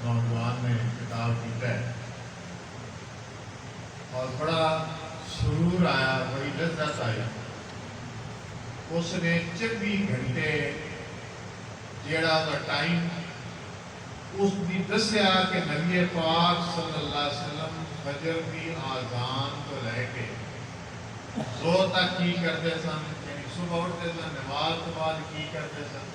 نوجوان نے خطاب کیا ہے اور بڑا سرور آیا، بڑی لذت آئی۔ اس نے 24 گھنٹے جیڑا دا ٹائم اس بھی دسیا کہ نبی پاک صلی اللہ علیہ وسلم فجر کی آذان کو لے کے زور تک کی کرتے سن، یعنی صبح اٹھتے سن، نماز تو بعد کی کرتے سن،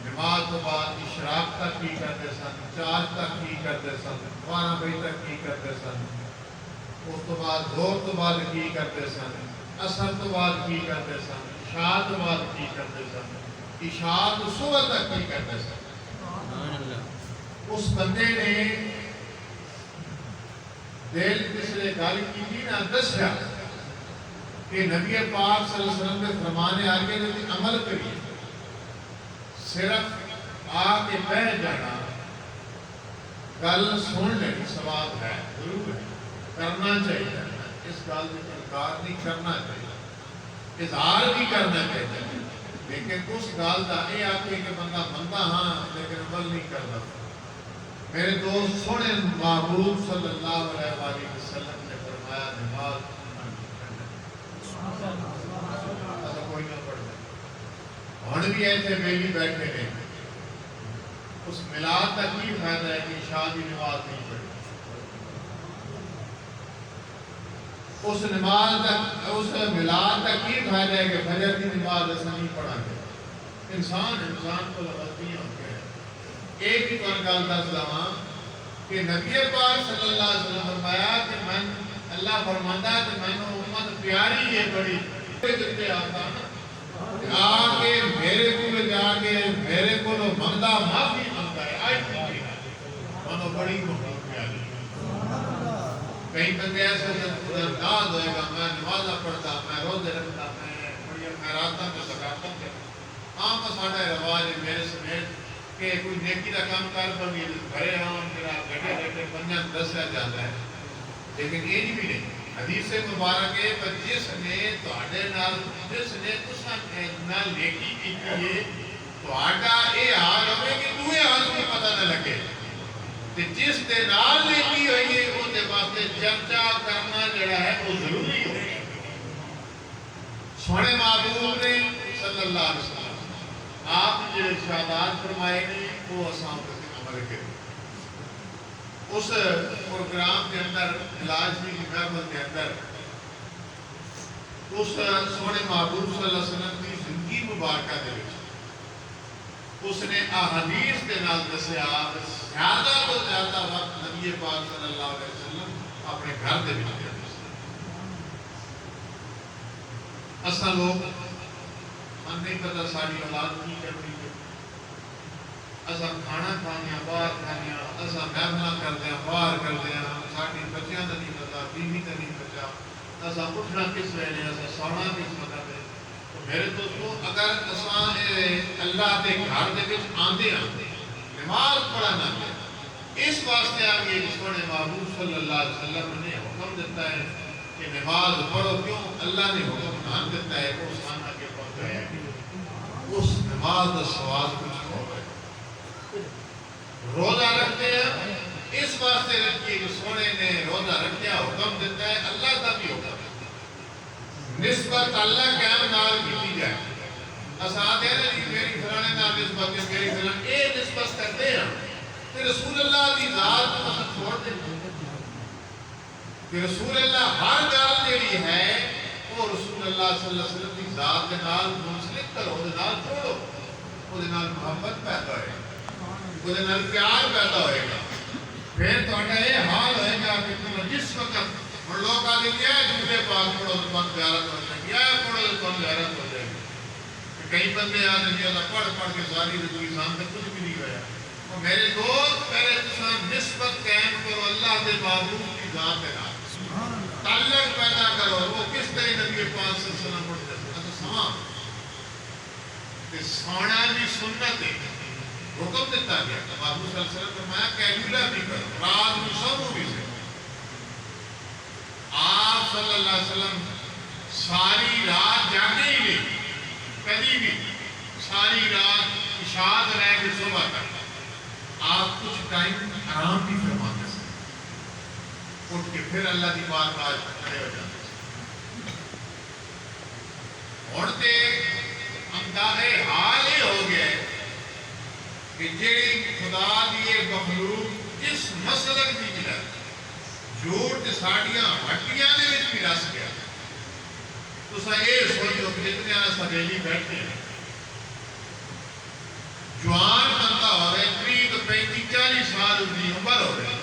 نماز تو بعد اشراق تک کی کرتے سن، چاند تک کی کرتے سن، 12 بجے تک کی کرتے سن، اس تو بعد زور تو بعد کی کرتے سن، عصر تو بعد کی کرتے سن، عشاء تو بعد کی کرتے سن، عشاء تو صبح تک کی کرتے سن۔ اس بندے نے دل کسے گل کی تھی نہ دسیا کہ نبی پاک صلی اللہ علیہ وسلم کے فرمانے آگے نے عمل کریے، صرف آ کے بیٹھ جانا، گل سن لینی ثواب ہے، ضرور ہے، کرنا چاہیے، اس گل سے انکار نہیں کرنا چاہیے، اظہار بھی کرنا چاہیے، لیکن اس گل کا یہ آکے کہ بندہ بندہ ہاں لیکن عمل نہیں کرتا۔ میرے دوست سونے محبوب صلی اللہ علیہ وآلہ وسلم نے فرمایا نماز ایسا کوئی نہ پڑھتا، ہن بھی ایسے بیلی بیٹھے ہیں، اس میلاد کا کی فائدہ ہے کہ عشاء کی نماز نہیں پڑھی، اس نماز اس میلاد کا کی فائدہ ہے کہ فجر کی نماز ایسا نہیں پڑھا گیا۔ انسان کو غلطیاں ہوتی ہیں۔ ایک ہی پر گل دس لواں کہ نبی پاک صلی اللہ علیہ وسلم فرمایا کہ میں اللہ فرماتا ہے کہ میں نے امت پیاری ہے بڑی دیتے آتا نا آ کے میرے کو جا کے میرے کو بندہ معافی مانگتا ہے، آج بھی منو بڑی محبت پیاری۔ کئی بندے ایسے انداز ہوئے گا میں نمازہ پڑھتا، میں روزے رکھتا، میں بڑی خیراتاں میں زکاتاں کرتا، عام ساڈا رواج ہے میرے سمیت کہ کوئی نیکی کا کام کر بنی گھرے ہم میرا گھٹے گھٹے بنیا دسیا جاتا ہے، لیکن یہ بھی نہیں۔ حدیث مبارک ہے پر جس نے تواڈے نال جس نے تساں نال نیکی کیتی ہے تواڈا یہ حال ہوے کہ دوے حال کو پتہ نہ لگے، تے جس دے نال نیکی ہوئی ہے او دے واسطے چرچا کرنا جڑا ہے وہ ضروری ہے۔ سونے محبوب نے صلی اللہ علیہ وسلم آپ نے جو ارشادات فرمائے نے وہ اساں پر عمل کریں۔ اس پروگرام کے اندر علاج کی محفل کے اندر اس سونے محبوب صلی اللہ علیہ وسلم کی زندگی مبارکہ دے وچ اس نے احادیث کے نال دسیا زیادہ تو زیادہ وقت نبی پاک صلی اللہ علیہ وسلم اپنے گھر دے وچ دے۔ اساں لوگ ہم نہیں پتا ساری اولاد کی کرنی ہے، اساں کھانا کھانے باہر کھانے، اساں محفل کرتے ہیں باہر کرتے ہیں، ساری بچیاں کا نہیں پتا، بیوی کا نہیں پتا، اساں اٹھنا کس ویلے، اساں سونا کس وقت ہے۔ تو میرے دوستو اگر اساں اللہ کے گھر دے وچ آندے نماز پڑھنا ہے، اس واسطے آ گئے سونے محبوب صلی اللہ علیہ وسلم نے حکم دیتا ہے کہ نماز پڑھو، کیوں اللہ نے حکم نہ دیتا ہے وہ سانا کے پہنچایا کہ اس نماز کا ثواب کچھ ہو گئے۔ روزہ رکھتے ہیں اس واسطے رکھیے کہ سونے نے روزہ رکھیا حکم دیتا ہے، اللہ کا بھی حکم ہے، نسبت اللہ قائم نال کی جائے۔ اساں دے جی میری فلانے نال نسبت ہے، میری فلانے اے نسبت کرتے ہیں کہ رسول اللہ کی ذات کو اساں چھوڑ دیں کہ رسول اللہ ہر گل جیڑی ہے وہ رسول اللہ صلی اللہ علیہ وسلم کی ذات کے نال منسلک کرو، وہ نال چھوڑو، وہ نال محبت پیدا ہوئے گا، وہ نال پیار پیدا ہوئے گا، پھر تہاڈا یہ حال ہوئے گا کہ تم جس وقت ہن لوگ آ گئے جھوٹے پاک پڑھو تو تم زیارت ہو جائے گی، آیا پڑھو تو تم زیارت ہو جائے گی۔ کئی بندے آ گئے پڑھ پڑھ کے ساری زندگی سامنے کچھ بھی نہیں ہوا۔ اور میرے دوست پہلے تساں نسبت قائم کرو اللہ کے محبوب کی ذات کے نال، تعلق پیدا کرو، وہ کس طرح نبی پاک صلی اللہ علیہ وسلم پڑھتے تھے۔ سواں کہ سونا بھی سنت ہے، حکم دیتا گیا کہ محبوب صلی اللہ علیہ وسلم فرمایا کیلولا بھی کرو، رات میں سو بھی سے۔ آپ صلی اللہ علیہ وسلم ساری رات جاگے ہی نہیں، کبھی بھی ساری رات عشاء رہ کے صبح تک آپ کچھ ٹائم آرام بھی فرماتے سے اٹھ کے پھر اللہ کی بات آج کھڑے ہو جاتے اڑتے اندازے حال یہ ہو گیا ہے کہ جیڑی خدا دیے مخلوق جس مسلک کی ملا جھوٹ ساڑیاں ہٹیاں نے بھی رس گیا تو سا یہ سوچو کہ جتنے سبیلی بیٹھتے ہیں جوان بندہ ہو رہے 30-35-40 سال کی عمر ہو رہی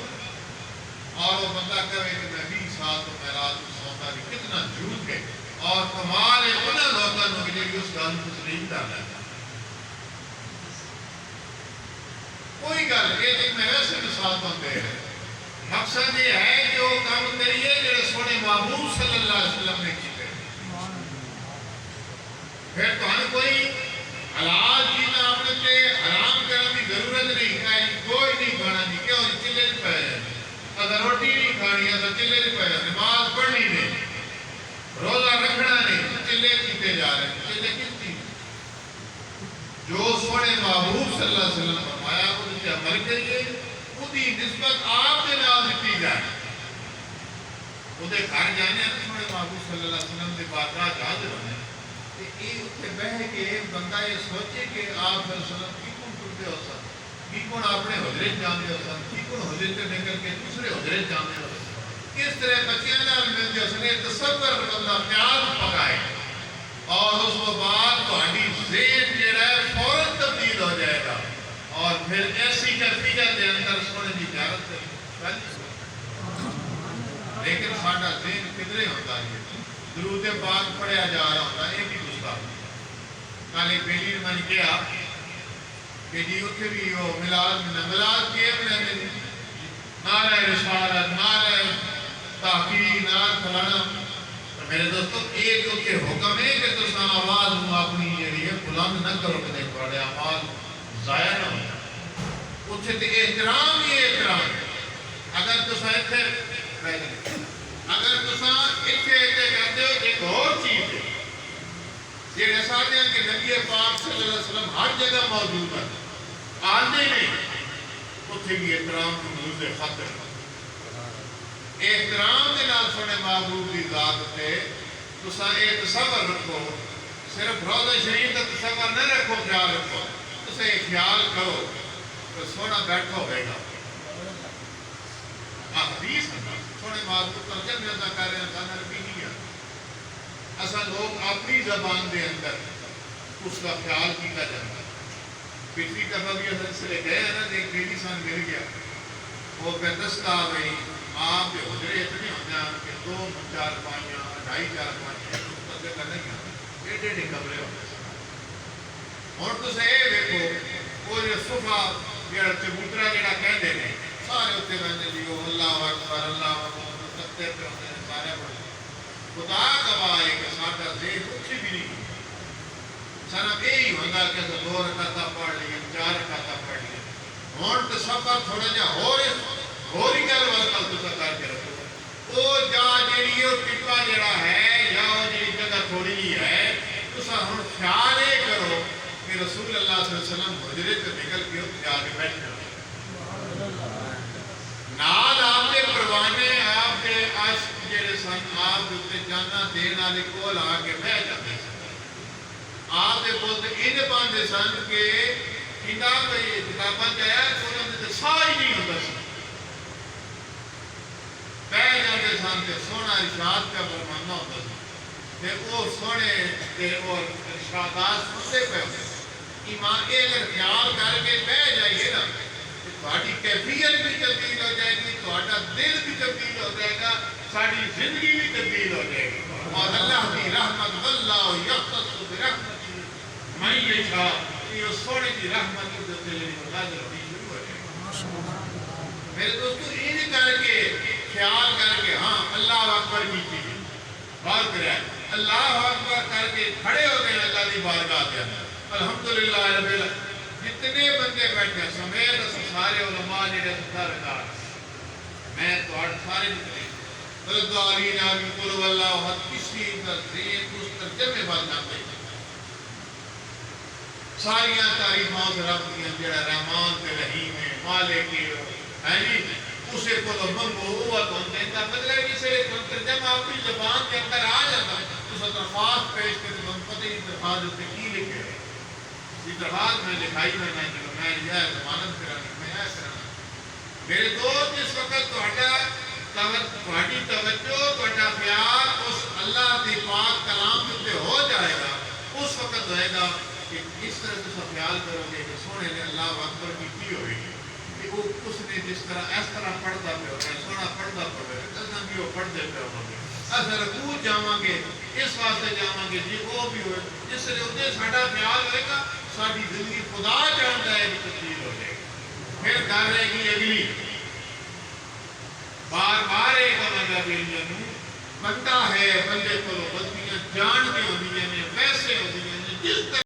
اور وہ بندہ کہے کہ میں 20 سال تو میں رات کو سوتا نہیں کتنا جھوٹ ہے اور کمال ہے انہوں لوگوں کے لیے اس گل کو تسلیم کرنا ہے کوئی گل یہ میں ویسے مثال بن دے رہے مقصد یہ ہے کہ وہ کام کریے جو سونے محبوب صلی اللہ علیہ وسلم نے کیتے پھر تو ہم کوئی حلال چیز اپنے تے حرام کرنے کی ضرورت نہیں ہے کوئی نہیں کھانا نہیں کیوں چلے نہیں پائے اگر روٹی نہیں کھانی ہے تو چلے نہیں پائے نماز پڑھنی نہیں روزہ رکھنا نہیں چلے کیتے جا رہے ہیں چلے کس چیز جو سونے محبوب صلی اللہ علیہ وسلم فرمایا ان سے عمل کریے خودی نسبت آپ کے نام دیتی جائے خودے گھر جانے سونے محبوب صلی اللہ علیہ وسلم کے بارگاہ حاضر ہونے کہ یہ اتنے بہ کے بندہ یہ سوچے کہ آپ صلی اللہ علیہ وسلم کی کون ٹوٹے ہو سن کی کون اپنے حجرے جانے ہو سن کی کون حجرے سے نکل کے دوسرے حجرے جانے ہو سن کس طرح بچیاں نال مل کے سنے تصور بندہ پیار پکائے اور اس کو بعد تہاڈی ذہن جڑا ہے فوراً تبدیل ہو جائے گا اور پھر ایسی کیفیت کے اندر سونے کی زیارت کریں لیکن ساڈا ذہن کدھرے ہوتا ہے درود پاک پڑھیا جا رہا ہوتا ہے یہ بھی گستاخی کل ایک بیلی نے میں کہا کہ جی اتنے بھی وہ ملاد کیے بنے نعرہ رسالت نعرہ تحقیق نعرہ فلانا تو میرے دوستو ایک اتنے حکم ہے کہ تو ساں آواز ہوں اپنی جڑی ہے بلند نہ کرو کہ نہیں پڑھے آواز ضائع نہ ہو اتنے تے احترام ہی احترام ہے اگر تو ساں اتنے اگر تو ساں اتنے کرتے ہو ایک اور چیز ہے یہ رسالتے ہیں کہ نبی پاک صلی اللہ علیہ وسلم ہر جگہ موجود ہے آنے نہیں اتنے بھی احترام کو موجود خاطر احترام کے نال سونے محبوب کی ذات سے تو ساں ایک تصور رکھو صرف روضہ شریف کا تصور نہ رکھو خیال رکھو اسے خیال کرو تو سونا بیٹھا ہوئے گا حدیث سونے محبوب ترجمہ جیسا کر رہے ہیں سانا ربی نہیں ہے اصلا لوگ اپنی زبان دے اندر اس کا خیال کیتا جاتا ہے پچھلی دفعہ بھی اصل سے لے گئے ہیں نا ایک بیٹی سان گر گیا وہ بہتستا آ گئی آپ کے حجرے اتنے ہوتے ہیں کہ 2 4 پائیاں 2.5 4 پائیاں پتے کرنے گیا ایڈے ایڈے کمرے ہوتے ہیں اور تو سے یہ دیکھو وہ جو صفحہ جڑا چبوترا جڑا کہتے ہیں سارے اتنے رہنے جی اللہ اکبر سکتے پہ ہوتے ہیں سارے پڑھتے خدا گواہ ہے کہ ساڈا ذہن کچھ بھی نہیں سارا یہی ہوتا کہ 2 رکعتاں پڑھ لیں 4 رکعتاں پڑھ لیں ہوں تو سفر تھوڑا جہا ہوری گل وقت تو کر کے رکھو وہ جا جیڑی وہ ٹکا جڑا ہے یا وہ جیڑی جگہ تھوڑی جی ہے تو ہوں خیال یہ کرو کہ رسول اللہ صلی اللہ علیہ وسلم حجرے سے نکل کے جا کے بیٹھ جاؤ نال آپ کے پروانے آپ کے عاشق جڑے سن آپ کے اتنے جانا دین والے کول آ کے بہ جاتے سن آپ کے بولتے ان باندھے سن کہ کتاباں چاہیا انہوں نے سا ہی نہیں ہوتا سن بہ جاتے سن کہ سونا ارشاد کا فرمانا ہوتا سن کہ وہ سونے اور ارشادات سنتے پہ ہوتے ایمان یہ اگر خیال کر کے بہ جائیے نا تھوڑی کیفیت بھی تبدیل ہو جائے گی تھوڑا دل بھی تبدیل ہو جائے گا ساری زندگی بھی تبدیل ہو جائے گی اور اللہ کی رحمت واللہ یختص برحمتہ من یشاء یہ سونے کی رحمت کی دل نازل ہونی شروع ہو جائے گی میرے دوستو ان کر کے خیال کر کے ہاں اللہ اکبر کی چیزیں بات کرے اللہ اکبر کر کے کھڑے ہو گئے اللہ کی بارگاہ کے اندر الحمدللہ رب العالمین جتنے بندے بیٹھے سمیت سارے علماء جڑے سارے دار میں تو سارے نکلے بلدوالین آبی قل واللہ حد کسی ذہن اس ترجمے بات نہ پہ ساریاں تعریفاں سے رب دیا جڑا رحمان تے رحیم ہے مالک ہے جی اسے کو منگو وہ تو کہتا مطلب اسے ترجمہ اپنی زبان کے اندر آ جاتا اس درخواست پیش کرتے ہم پتہ نہیں درخواست اتنے کی لکھے ہیں یہ درخواست میں لکھائی میں یہ ضمانت کرانی میں یہ کرانا میرے دوست اس وقت تہاڈی توجہ تہاڈا خیال اس اللہ کے پاک کلام کے ہو جائے گا اس وقت ہوئے گا کہ اس طرح سے خیال کرو گے کہ سونے نے اللہ اکبر کی ہوئے گی کہ وہ اس نے جس طرح اس طرح پڑھتا پہ ہوگا سونا پڑھتا پڑے اصل بھی وہ پڑھتے پہ ہوں گے اصل رکوع جاواں گے اس واسطے جاواں گے جی وہ بھی ہوئے جس سے اتنے ساڈا خیال ہوئے گا ساری زندگی خدا جانتا ہے کہ تبدیل ہو جائے گی پھر گل رہے گی اگلی بار بار ایک مطلب بندہ ہے بندے کو بدیاں جان کے ہوتی ہیں ویسے ہوتی ہیں جس طرح